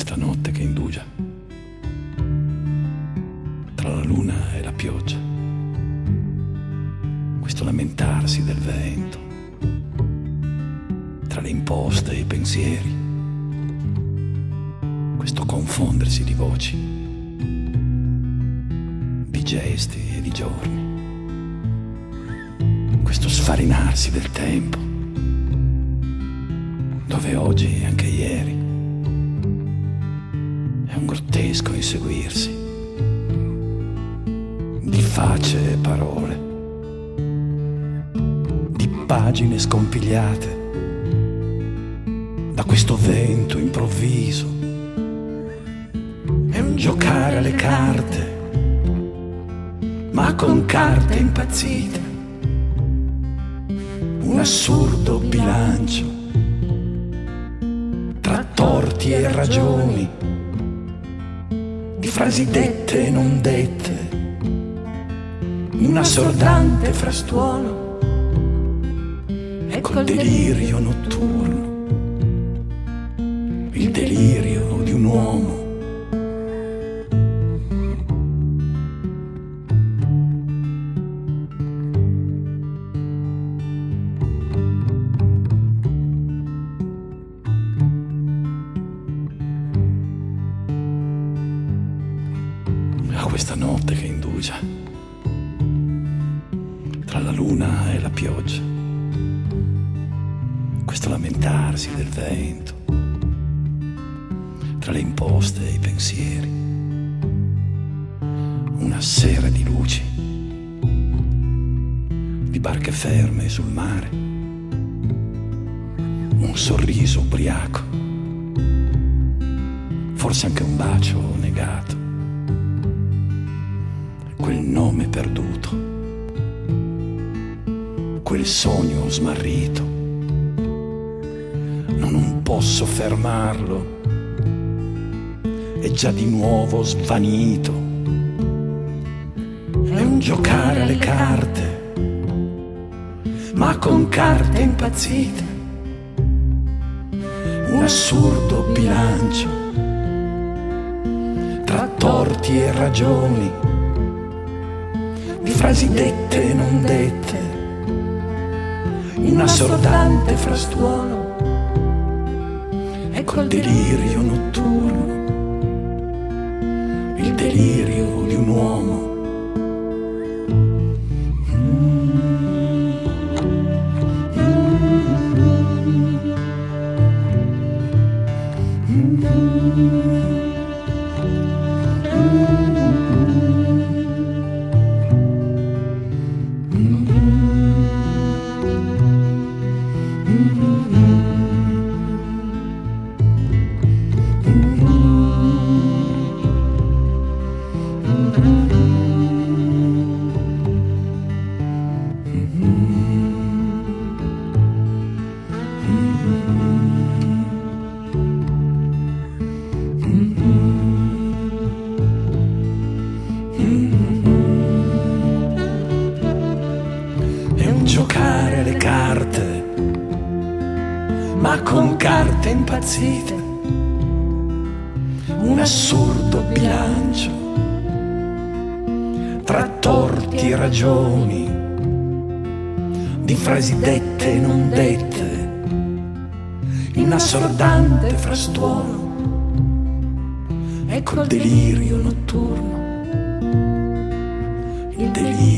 questa notte che indugia tra la luna e la pioggia, questo lamentarsi del vento, tra le imposte e i pensieri, questo confondersi di voci, di gesti e di giorni, questo sfarinarsi del tempo, dove oggi e anche ieri è un grottesco inseguirsi di facce e parole, di pagine scompigliate da questo vento improvviso. È un giocare alle carte, ma con carte impazzite, un assurdo bilancio tra torti e ragioni, di frasi dette e non dette, un assordante frastuono e col delirio notturno, il delirio di un uomo. A questa notte che indugia tra la luna e la pioggia, questo lamentarsi del vento, tra le imposte e i pensieri, una sera di luci, di barche ferme sul mare, un sorriso ubriaco, forse anche un bacio negato, quel nome perduto, quel sogno smarrito. Non posso fermarlo, è già di nuovo svanito. È un giocare alle carte, ma con carte impazzite, un assurdo bilancio tra torti e ragioni, di frasi dette e non dette, un assordante frastuono e col delirio notturno, il delirio di un uomo. Giocare alle carte, ma con carte impazzite, un assurdo bilancio tra torti e ragioni, di frasi dette e non dette, un assordante frastuono e col delirio notturno, il delirio